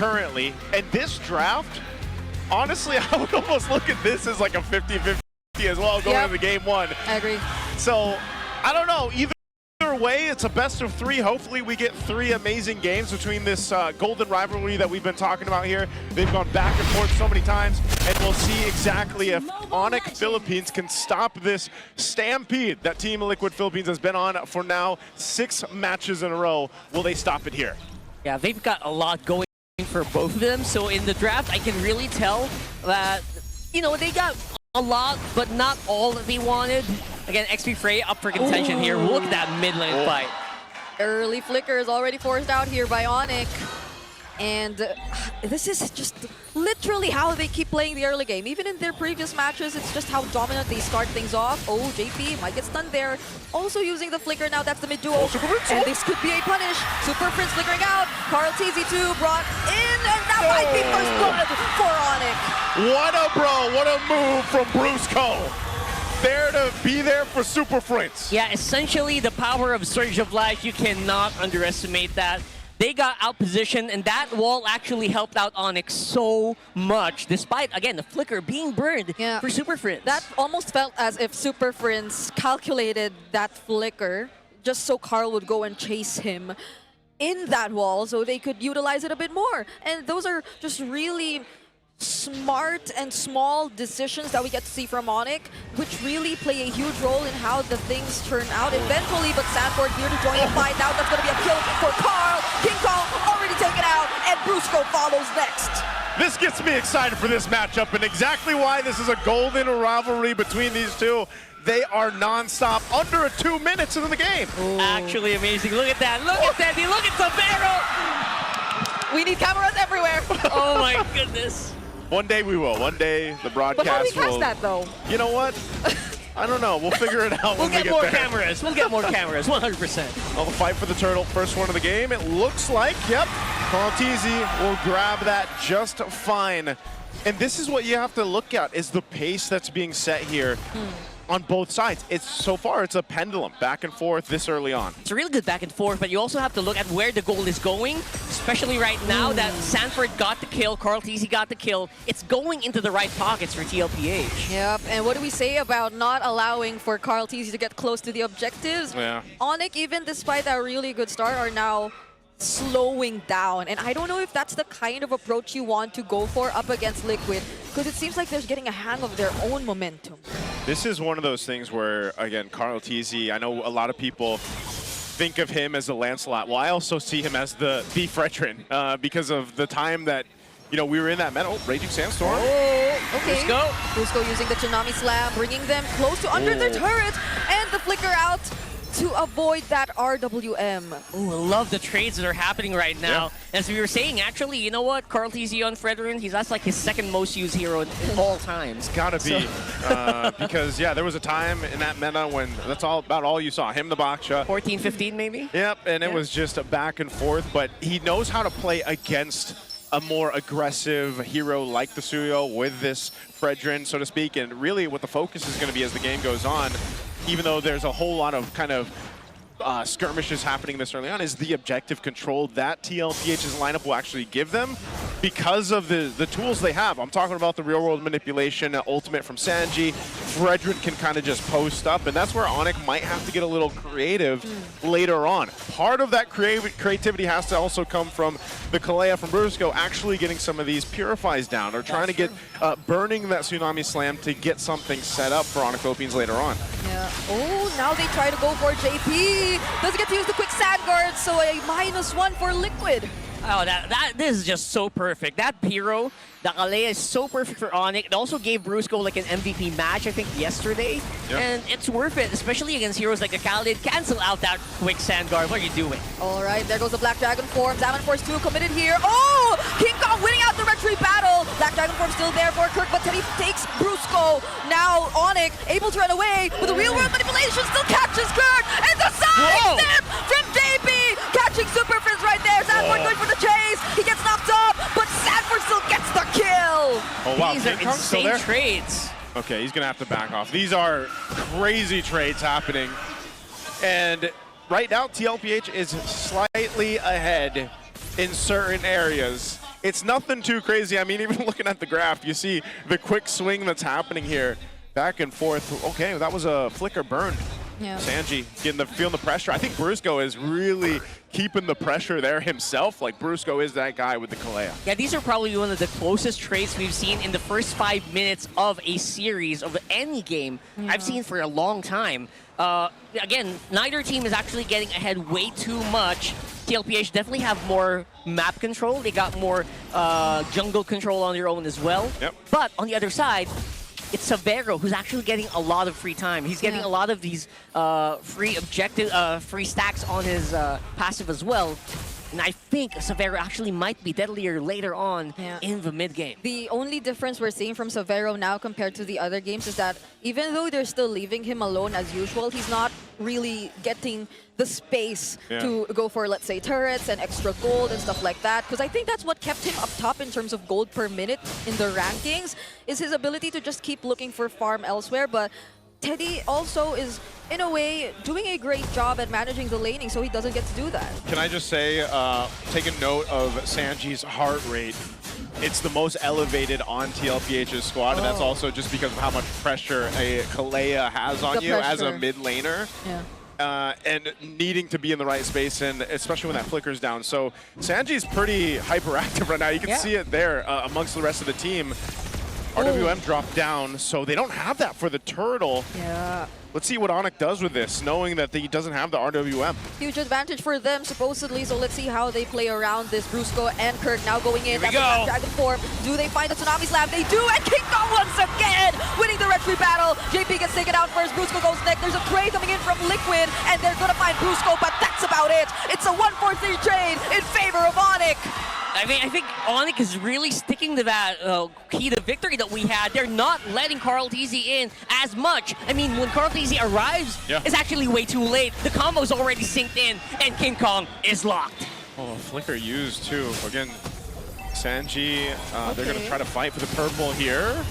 currently. And this draft, honestly, I would almost look at this as like a 50-50 as well going into game one. I agree. So, I don't know. Either way, it's a best of three. Hopefully we get 3 amazing games between this golden rivalry that we've been talking about here. They've gone back and forth so many times, and we'll see exactly if ONIC Philippines can stop this stampede that Team Liquid Philippines has been on for now 6 matches in a row. Will they stop it here? Yeah, they've got a lot going for both of them. So in the draft, I can really tell that, you know, they got a lot, but not all that they wanted. Again, XP Frey up for contention here. Look at that mid lane fight. Early flicker is already forced out here by ONIC. And this is just literally how they keep playing the early game. Even in their previous matches, it's just how dominant they start things off. Oh, JP might get stunned there. Also using the flicker now, that's the mid duo. And this could be a punish. Super Prince flickering out. Carl TZ2 brought in, and that might be first blood for ONIC. What a bro, what a move from Brusco. There to be there for Super Prince. Yeah, essentially the power of Surge of Life, you cannot underestimate that. They got out positioned, and that wall actually helped out ONIC so much, despite, again, the flicker being burned for Super Prince. That almost felt as if Super Prince calculated that flicker just so Carl would go and chase him in that wall so they could utilize it a bit more. And those are just really smart and small decisions that we get to see from ONIC, which really play a huge role in how the things turn out eventually. But Sanford here to join the fight. Now that's going to be a kill for Carl. King Kong already taken out, and Brusco follows next. This gets me excited for this matchup, and exactly why this is a golden rivalry between these two. They are non-stop, under 2 minutes into the game. Ooh. Actually amazing. Look at that. Look at that. Look at the barrel. We need cameras everywhere. Oh my goodness. One day we will. One day the broadcast but how do we will. catch that though? You know what? I don't know. We'll figure it out when we get more there. cameras. We'll get more cameras, 100%. Well, the fight for the turtle, first one of the game. It looks like, yep, Maltese will grab that just fine. And this is what you have to look at, is the pace that's being set here. On both sides. So far, it's a pendulum back and forth this early on. It's a really good back and forth, but you also have to look at where the goal is going, especially right now that Sanford got the kill, Carl TZ got the kill. It's going into the right pockets for TLPH. Yep, and what do we say about not allowing for Carl TZ to get close to the objectives? Yeah. ONIC, even despite a really good start, are now slowing down. And I don't know if that's the kind of approach you want to go for up against Liquid, because it seems like they're getting a hang of their own momentum. This is one of those things where, again, Carl TZ, I know a lot of people think of him as the Lancelot. Well, I also see him as the Fredrin because of the time that, you know, we were in that metal, Raging Sandstorm. Oh, okay. Brusco using the Tsunami Slam, bringing them close to under their turret, and the flicker out to avoid that RWM. Oh, I love the trades that are happening right now. Yeah. As we were saying, actually, you know what? Carl TZ on Fredrin, that's like his second most used hero in all times. Gotta be. Because, yeah, there was a time in that meta when that's about all you saw. Him, the Baksha. 14, 15 maybe? Yep, and it was just a back and forth, but he knows how to play against a more aggressive hero like the Suyo with this Fredrin, so to speak, and really what the focus is going to be as the game goes on, even though there's a whole lot of kind of skirmishes happening this early on, is the objective control that TLPH's lineup will actually give them because of the tools they have. I'm talking about the real-world manipulation, ultimate from Sanji. Fredrin can kind of just post up, and that's where ONIC might have to get a little creative later on. Part of that creativity has to also come from the Kalea from Brusco actually getting some of these purifies down, or trying to get burning that Tsunami Slam to get something set up for ONIC Philippines later on. Yeah. Oh, now they try to go for JP. Doesn't get to use the quick sand guard, so a -1 for Liquid. Oh, this is just so perfect. That Pyro, the Kalea is so perfect for ONIC. It also gave Brusco like an MVP match, I think, yesterday. Yep. And it's worth it, especially against heroes like the Khalid. Cancel out that quick sand guard. What are you doing? All right, there goes the Black Dragon form. Zaman Force 2 committed here. Oh! King Kong winning out the retreat battle. Black Dragon form still there for Kirk, but Teddy takes Brusco. Now ONIC able to run away with the real world manipulation, still catches Kirk. And the side step from JP! Catching Super Prince right there. Sanford going for the chase. He gets knocked up, but Sanford still gets the kill. Oh, wow. These are insane trades. Okay, he's going to have to back off. These are crazy trades happening. And right now, TLPH is slightly ahead in certain areas. It's nothing too crazy. I mean, even looking at the graph, you see the quick swing that's happening here. Back and forth. Okay, that was a flicker burned. Yeah. Sanji feeling the pressure. I think Brusco is really keeping the pressure there himself. Like, Brusco is that guy with the Kalea. Yeah, these are probably one of the closest trades we've seen in the first 5 minutes of a series of any game I've seen for a long time. Again, neither team is actually getting ahead way too much. TLPH definitely have more map control. They got more jungle control on their own as well. Yep. But on the other side, it's Severo who's actually getting a lot of free time. He's getting a lot of these free stacks on his passive as well. And I think Severo actually might be deadlier later on in the mid game. The only difference we're seeing from Severo now compared to the other games is that even though they're still leaving him alone as usual, he's not really getting the space to go for, let's say, turrets and extra gold and stuff like that. Because I think that's what kept him up top in terms of gold per minute in the rankings, is his ability to just keep looking for farm elsewhere. But Teddy also is, in a way, doing a great job at managing the laning, so he doesn't get to do that. Can I just say, take a note of Sanji's heart rate. It's the most elevated on TLPH's squad, and that's also just because of how much pressure a Kalea has on you as a mid laner. And needing to be in the right space, and especially when that flicker's down. So Sanji's pretty hyperactive right now. You can see it there amongst the rest of the team. RWM dropped down, so they don't have that for the turtle. Let's see what ONIC does with this, knowing that he doesn't have the RWM. Huge advantage for them, supposedly, so let's see how they play around this. Brusco and Kirk now going in. That's the Dragon form. Do they find the Tsunami Slam? They do, and King Kong once again winning the Red Tree battle. JP gets taken out first, Brusco goes next. There's a trade coming in from Liquid, and they're gonna find Brusco, but that's about it. It's a 1-4-3 trade in favor of ONIC. I mean, I think ONIC is really sticking to that key to victory that we had. They're not letting Carl TZ in as much. I mean, when Carl TZ arrives, it's actually way too late. The combo's already synced in, and King Kong is locked. Oh, flicker used too. Again, Sanji, they're going to try to fight for the purple here.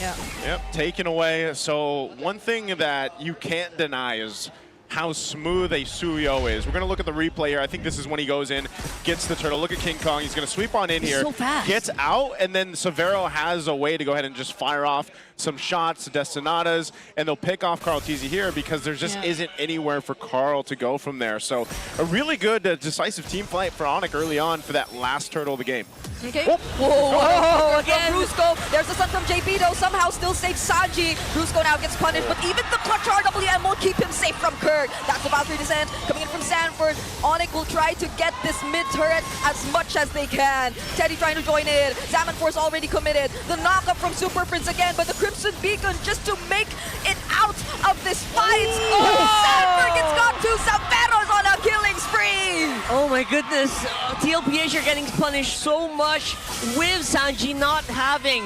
Yep, taken away. So one thing that you can't deny is how smooth a Suyo is. We're going to look at the replay here. I think this is when he goes in, gets the turtle. Look at King Kong. He's going to sweep on in here. So fast. Gets out, and then Severo has a way to go ahead and just fire off some shots, Destinadas, and they'll pick off Carl TZ here because there just isn't anywhere for Carl to go from there. So a really good decisive team fight for ONIC early on for that last turtle of the game. Okay. Whoa, again. Brusco. There's the stun from JP, though. Somehow still saves Sanji. Brusco now gets punished, but even the clutch RWM will keep him safe from Kirk. That's the Valkyrie descent coming in from Sanford. ONIC will try to get this mid turret as much as they can. Teddy trying to join in. Zaman Force already committed. The knockup from Super Prince again, but the Crimson Beacon just to make it out of this fight. Sanford gets got to. Savero's on a killing spree. Oh my goodness. TLPH are getting punished so much with Sanji not having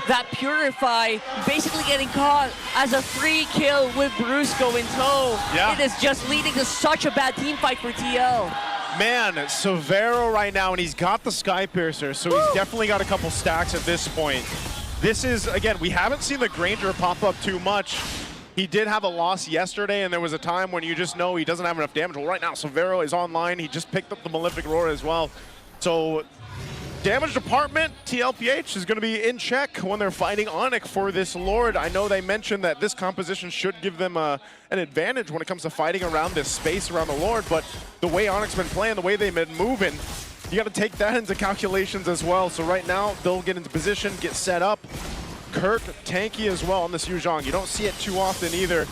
that Purify, basically getting caught as a free kill with Brusco in tow. It is just leading to such a bad team fight for TL. Man, Severo right now, and he's got the Sky Piercer, so he's definitely got a couple stacks at this point. This is, again, we haven't seen the Granger pop up too much. He did have a loss yesterday, and there was a time when you just know he doesn't have enough damage. Well, right now, Severo is online. He just picked up the Malefic Roar as well. So damage department, TLPH is going to be in check when they're fighting ONIC for this Lord. I know they mentioned that this composition should give them an advantage when it comes to fighting around this space around the Lord, but the way ONIC's been playing, the way they've been moving, you got to take that into calculations as well. So right now, they'll get into position, get set up. Kirk, tanky as well on this Yuzhong. You don't see it too often either,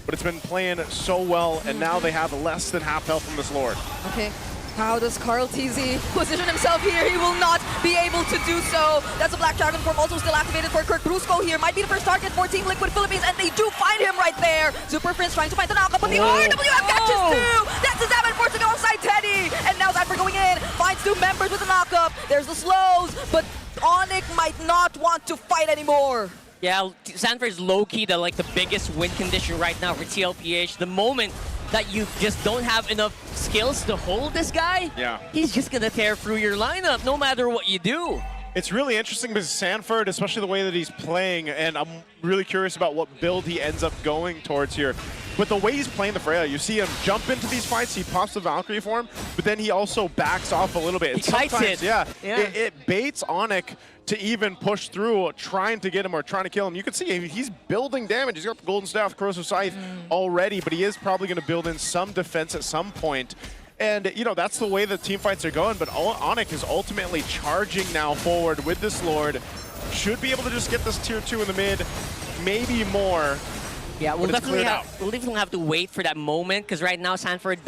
but it's been playing so well, and now they have less than half health from this Lord. Okay. How does Carl TZ position himself here? He will not be able to do so. That's a Black Dragon form also still activated for Kirk. Brusco here might be the first target for Team Liquid Philippines, and they do find him right there. Super Prince trying to find the knockup, but the RWM catches two! That's the Zaman Force alongside Teddy! And now Zypher going in, finds two members with the knockup. There's the slows, but ONIC might not want to fight anymore. Yeah, Sanford is low-key the biggest win condition right now for TLPH. The moment that you just don't have enough skills to hold this guy, he's just gonna tear through your lineup no matter what you do. It's really interesting because Sanford, especially the way that he's playing, and I'm really curious about what build he ends up going towards here. But the way he's playing the Freya, you see him jump into these fights, he pops the Valkyrie for him, but then he also backs off a little bit. He kites it. Yeah, Yeah. it baits ONIC to even push through, trying to get him or trying to kill him. You can see he's building damage. He's got the Golden Staff, Corrosive Scythe already, but he is probably going to build in some defense at some point. And, you know, that's the way the team fights are going, but ONIC is ultimately charging now forward with this Lord. Should be able to just get this tier 2 in the mid, maybe more. Yeah, we'll definitely have to wait for that moment, because right now Sanford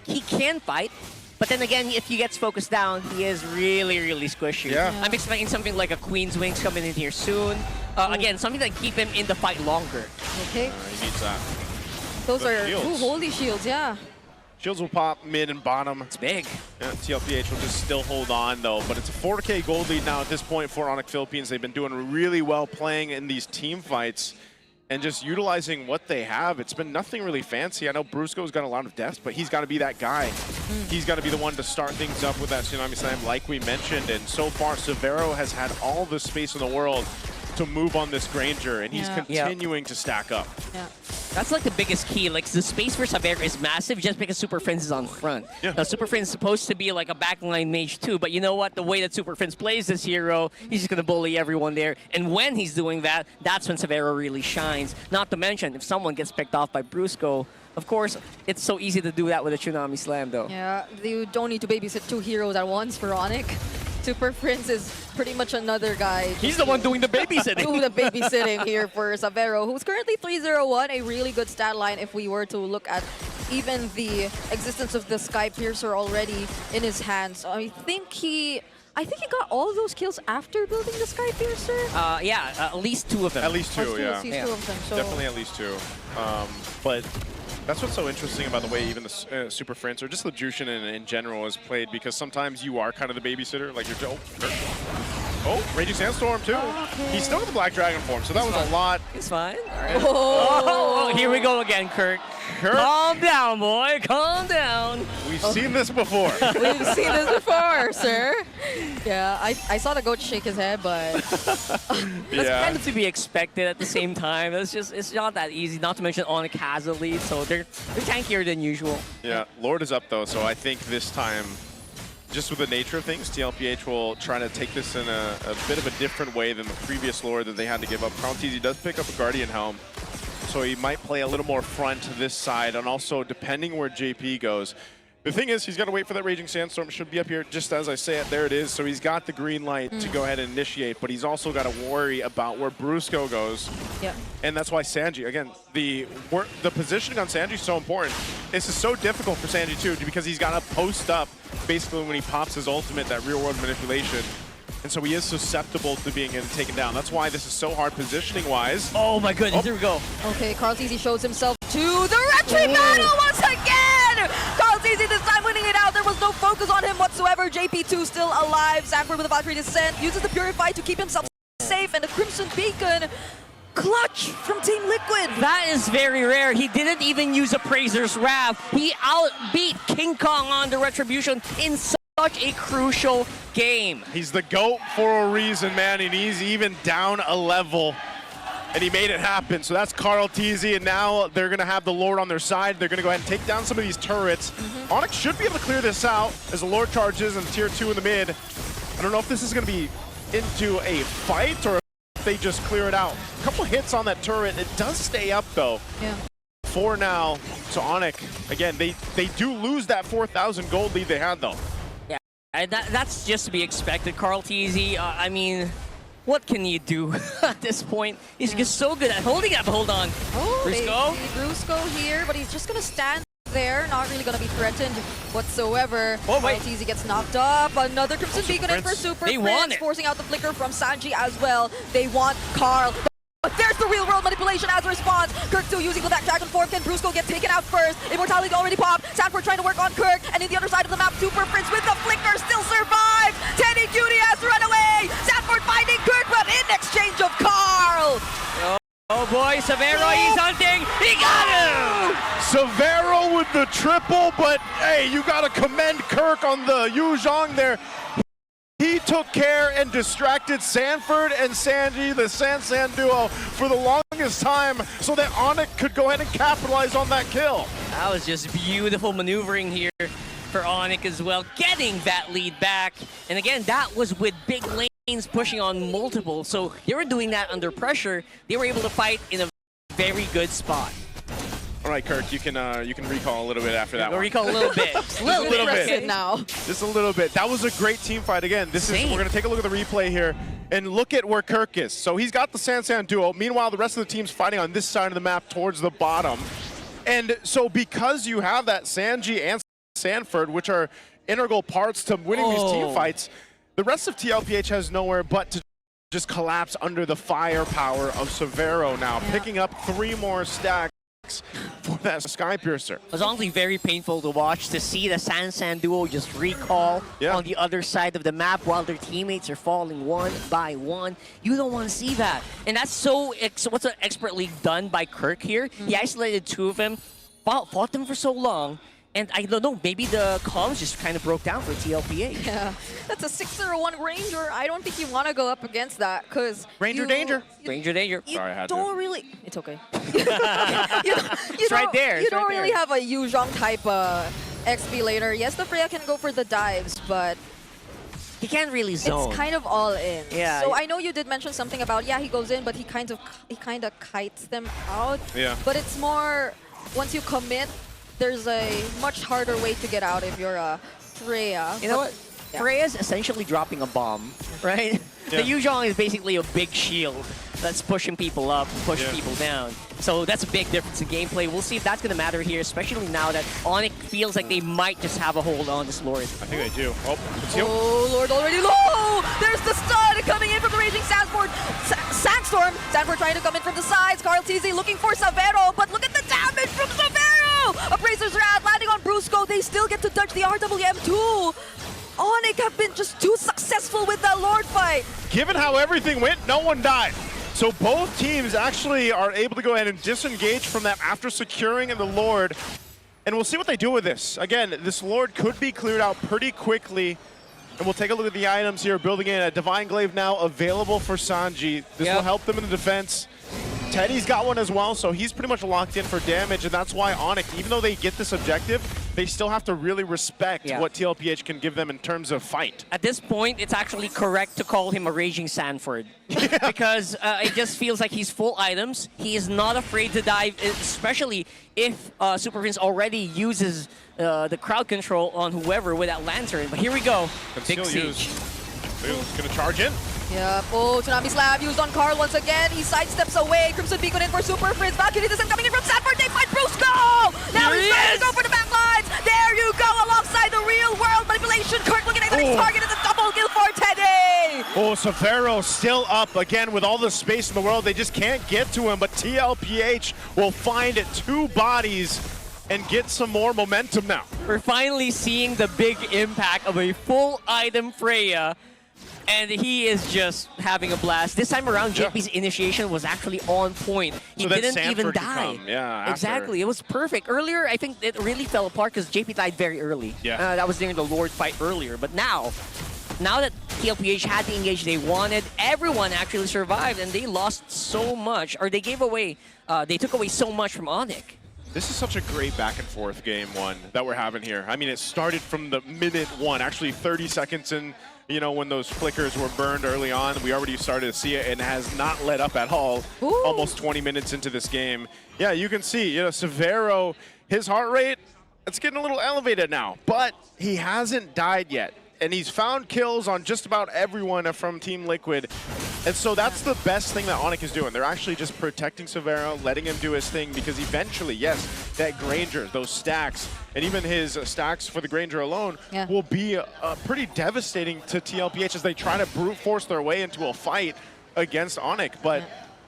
he can fight. But then again, if he gets focused down, he is really, really squishy. Yeah. I'm expecting something like a Queen's Wings coming in here soon. Again, something that keep him in the fight longer. Okay. He needs that. Those are shields. holy shields, yeah. Shields will pop mid and bottom. It's big. Yeah, TLPH will just still hold on, though. But it's a 4K gold lead now at this point for ONIC Philippines. They've been doing really well playing in these team fights and just utilizing what they have. It's been nothing really fancy. I know Brusco's got a lot of deaths, but he's got to be that guy. He's got to be the one to start things up with that Tsunami Slam, like we mentioned. And so far, Severo has had all the space in the world to move on this Granger, and he's continuing to stack up. Yeah. That's like the biggest key. Like, the space for Savera is massive just because Super Friends is on front. Yeah. Now, Super Friends is supposed to be like a backline mage too, but you know what? The way that Super Friends plays this hero, he's just going to bully everyone there. And when he's doing that, that's when Savera really shines. Not to mention, if someone gets picked off by Brusco, of course, it's so easy to do that with a Tsunami Slam, though. Yeah, you don't need to babysit 2 heroes at once for ONIC. Super Prince is pretty much another guy. He's the one doing the babysitting. Do the babysitting here for Savero, who's currently 3-0-1, a really good stat line if we were to look at even the existence of the Sky Piercer already in his hands. I think he got all of those kills after building the Sky Piercer. Yeah, at least 2 of them. At least 2, yeah. At least 2 of them. So Definitely at least 2. But that's what's so interesting about the way even the Super Friends, or just the Jushin in general, is played, because sometimes you are kind of the babysitter. Like you're Raging Sandstorm too. Okay. He's still in the Black Dragon form, so that was a lot. It's fine. All right. Oh. Here we go again, Kirk. Calm down, boy. Calm down. We've seen this before. We've seen this before, sir. Yeah, I saw the goat shake his head, but That's kind of to be expected at the same time. It's not that easy. Not to mention ONIC has a lead, so they're tankier than usual. Yeah, Lord is up though, so I think this time, just with the nature of things, TLPH will try to take this in a bit of a different way than the previous Lord that they had to give up. Crown TZ does pick up a Guardian Helm, so he might play a little more front to this side, and also depending where JP goes. The thing is, he's got to wait for that Raging Sandstorm. It should be up here just as I say it. There it is. So he's got the green light to go ahead and initiate, but he's also got to worry about where Brusco goes. yeah. And that's why Sanji, again, the positioning on Sanji is so important. This is so difficult for Sanji too, because he's got to post up basically when he pops his ultimate, that real world manipulation. And so he is susceptible to being taken down. That's why this is so hard positioning-wise. Oh my goodness, here we go. Okay, Carl TZ shows himself to the retreat battle once again! Carl TZ this time winning it out. There was no focus on him whatsoever. JP2 still alive. Sanford with a Valkyrie Descent uses the Purify to keep himself safe, and the Crimson Beacon clutch from Team Liquid. That is very rare. He didn't even use Appraiser's Wrath. He outbeat King Kong on the Retribution in such a crucial game. He's the GOAT for a reason, man, and he's even down a level. And he made it happen. So that's Carl TZ, and now they're going to have the Lord on their side. They're going to go ahead and take down some of these turrets. ONIC should be able to clear this out as the Lord charges in tier 2 in the mid. I don't know if this is going to be into a fight or if they just clear it out. A couple hits on that turret. It does stay up, though. Yeah. For now, so ONIC, again, they do lose that 4,000 gold lead they had, though. Yeah, and that's just to be expected. Carl TZ, I mean, what can you do at this point? He's just so good at holding up. Hold on. Oh, Brusco? Brusco here, but he's just going to stand there, not really going to be threatened whatsoever. Oh, wait. TZ gets knocked up. Another Crimson Beacon in for Super They want Prince, it. forcing out the flicker from Sanji as well. They want Carl. But there's the real world manipulation as a response. Kirk 2 using the back dragon form. Can Brusco get taken out first? Immortality already popped. Sanford trying to work on Kirk. And in the other side of the map, Super Prince with the flicker still survives. Teddy Cutie has to run away. Sanford finding Kirk, but in exchange of Carl. Oh boy, Severo, he's hunting. He got him! Severo with the triple, but hey, you got to commend Kirk on the Yu Zhang there. He took care and distracted Sanford and Sanji, the San duo, for the longest time so that ONIC could go ahead and capitalize on that kill. That was just beautiful maneuvering here for ONIC as well, getting that lead back. And again, that was with big lanes pushing on multiple, so they were doing that under pressure. They were able to fight in a very good spot. All right, Kirk, you can recall a little bit after that one. Recall a little bit. Just a little bit. now. Just a little bit. That was a great team fight. Again, we're going to take a look at the replay here and look at where Kirk is. So he's got the San duo. Meanwhile, the rest of the team's fighting on this side of the map towards the bottom. And so because you have that Sanji and Sanford, which are integral parts to winning these team fights, the rest of TLPH has nowhere but to just collapse under the firepower of Severo now, picking up 3 more stacks for that Sky Piercer. It was honestly very painful to watch, to see the San duo just recall on the other side of the map while their teammates are falling one by one. You don't want to see that. And that's so expertly done by Kirk here. He isolated 2 of them, fought them for so long. And I don't know, maybe the comms just kind of broke down for TLPH. Yeah, that's a 601 Ranger. I don't think you want to go up against that because Ranger danger. Ranger danger. You Sorry, I had don't to. really. It's okay. It's right there. You don't really have a Yu Zhong type XP laner. Yes, the Freya can go for the dives, but he can't really zone. it's kind of all in. Yeah. So I know you did mention something about he goes in, but he kind of kites them out. Yeah. But it's more once you commit, there's a much harder way to get out if you're a Freya. You know what? Freya's essentially dropping a bomb, right? The Yu Zhong is basically a big shield that's pushing people up, pushing people down. So that's a big difference in gameplay. We'll see if that's going to matter here, especially now that ONIC feels like they might just have a hold on this Lord. I think they do. Oh, Lord already low! There's the stun coming in from the Raging Sandstorm. Sandstorm trying to come in from the sides. Carl TZ looking for Severo, but look at the damage from Severo! Appraiser's Wrath landing on Brusco. They still get to dodge the RWM2. ONIC have been just too successful with that Lord fight. Given how everything went, no one died. So both teams actually are able to go ahead and disengage from that after securing the Lord. And we'll see what they do with this. Again, this Lord could be cleared out pretty quickly. And we'll take a look at the items here, building in a Divine Glaive now available for Sanji. This will help them in the defense. Teddy's got one as well, so he's pretty much locked in for damage, and that's why ONIC, even though they get this objective, they still have to really respect what TLPH can give them in terms of fight. At this point, it's actually correct to call him a Raging Sanford. Because it just feels like he's full items. He is not afraid to dive, especially if Super Prince already uses the crowd control on whoever with that lantern. But here we go. Big siege. He's going to charge in. Yep. Oh, Tsunami Slab used on Carl once again. He sidesteps away. Crimson Beacon in for Super Prince. Valkyrie isn't coming in from Sanford. They find Brusco! Now he's trying to go for the back lines. There you go, alongside the real world manipulation. Kirk looking at the next target. It's a double kill for Teddy! Oh, Severo still up again with all the space in the world. They just can't get to him, but TLPH will find 2 bodies and get some more momentum now. We're finally seeing the big impact of a full item Freya. And he is just having a blast. This time around, JP's initiation was actually on point. He didn't even die. Exactly. It was perfect. Earlier, I think it really fell apart because JP died very early. That was during the Lord fight earlier. But now that TLPH had the engage they wanted, everyone actually survived, and they lost so much, or they gave away, they took away so much from ONIC. This is such a great back and forth game 1 that we're having here. I mean, it started from the minute 1, actually 30 seconds in. You know, when those flickers were burned early on, we already started to see it, and has not let up at all. Almost 20 minutes into this game. Yeah, you can see, you know, Severo, his heart rate, it's getting a little elevated now, but he hasn't died yet. And he's found kills on just about everyone from Team Liquid. And so that's the best thing that ONIC is doing. They're actually just protecting Severo, letting him do his thing, because eventually, yes, that Granger, those stacks, and even his stacks for the Granger alone will be pretty devastating to TLPH as they try to brute force their way into a fight against ONIC. But,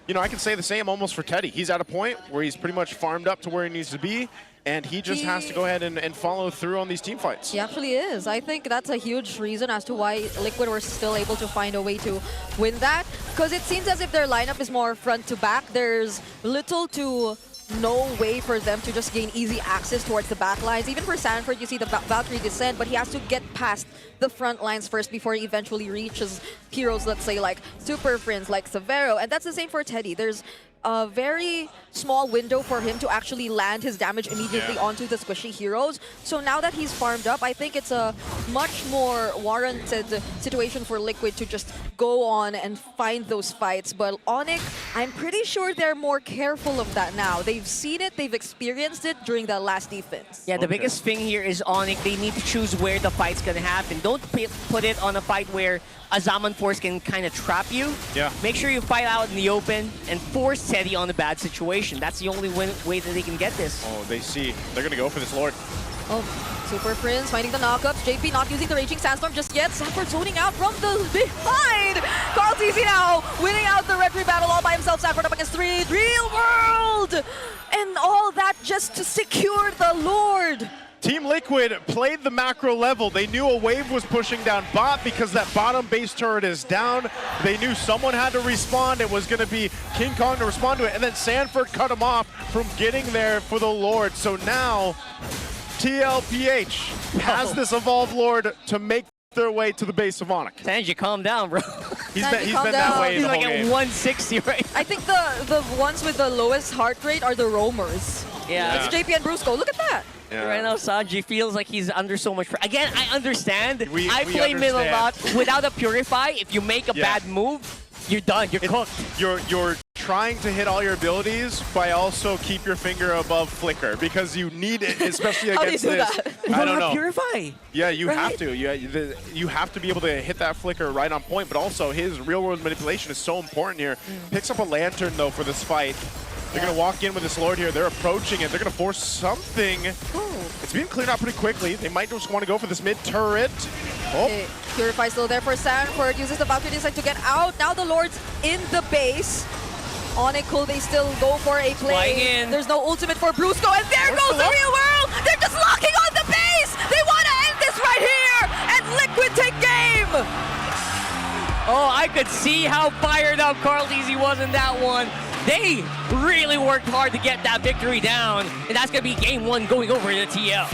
you know, I can say the same almost for Teddy. He's at a point where he's pretty much farmed up to where he needs to be, and he just has to go ahead and follow through on these team fights. He actually is. I think that's a huge reason as to why Liquid were still able to find a way to win that, because it seems as if their lineup is more front to back. There's little to no way for them to just gain easy access towards the back lines. Even for Sanford, you see the Valkyrie descend, but he has to get past the front lines first before he eventually reaches heroes, let's say, like Super Friends, like Severo. And that's the same for Teddy. There's a very small window for him to actually land his damage immediately onto the squishy heroes. So now that he's farmed up, I think it's a much more warranted situation for Liquid to just go on and find those fights. But ONIC, I'm pretty sure they're more careful of that now. They've seen it, they've experienced it during that last defense. Yeah, the biggest thing here is ONIC. They need to choose where the fight's gonna happen. Don't put it on a fight where a Zaman Force can kind of trap you. Yeah. Make sure you fight out in the open and force Teddy on a bad situation. That's the only way that they can get this. Oh, they see. They're going to go for this Lord. Oh, Super Friends finding the knockups. JP not using the Raging Sandstorm just yet. Sanford zoning out from the behind. Carl TZ now winning out the Red 3 battle all by himself. Sanford up against 3. Real World! And all that just to secure the Lord. Team Liquid played the macro level. They knew a wave was pushing down bot because that bottom base turret is down. They knew someone had to respond. It was going to be King Kong to respond to it. And then Sanford cut him off from getting there for the Lord. So now TLPH has this evolved Lord to make their way to the base of ONIC. Sanji, calm down, bro. He's been that way He's the like whole at game. 160 right now. I think the ones with the lowest heart rate are the roamers. Yeah. It's JP and Brusco. Look at that. Yeah. Right now, Sanji feels like he's under so much pressure. Again, I understand. We play mid a lot. understand. Without a Purify, if you make a bad move, you're done. You're cooked. You're trying to hit all your abilities by also keep your finger above Flicker because you need it, especially How do you against do this. that? I don't know. Purify. Yeah, you Right. have to. You have to be able to hit that Flicker right on point, but also his real-world manipulation is so important here. Picks up a Lantern, though, for this fight. They're going to walk in with this Lord here. They're approaching it. They're going to force something. It's being cleared out pretty quickly. They might just want to go for this mid-turret. Oh, Okay, Purify still there for Sanford. Uses the Valkyrie decide to get out. Now the Lord's in the base. ONIC, cool, they still go for a play. Flying in. There's no ultimate for Brusco, and there goes the Real World! They're just locking on the base! They want to end this right here! And Liquid take game! Oh, I could see how fired up Carl Easy was in that one. They really worked hard to get that victory down, and that's going to be game 1 going over to TL.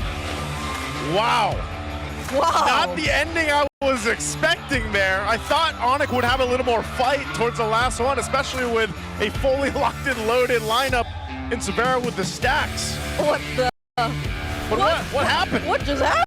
wow. Wow. Not the ending I was expecting there. I thought ONIC would have a little more fight towards the last one, especially with a fully locked and loaded lineup in Severo with the stacks. What the... But what happened? What just happened?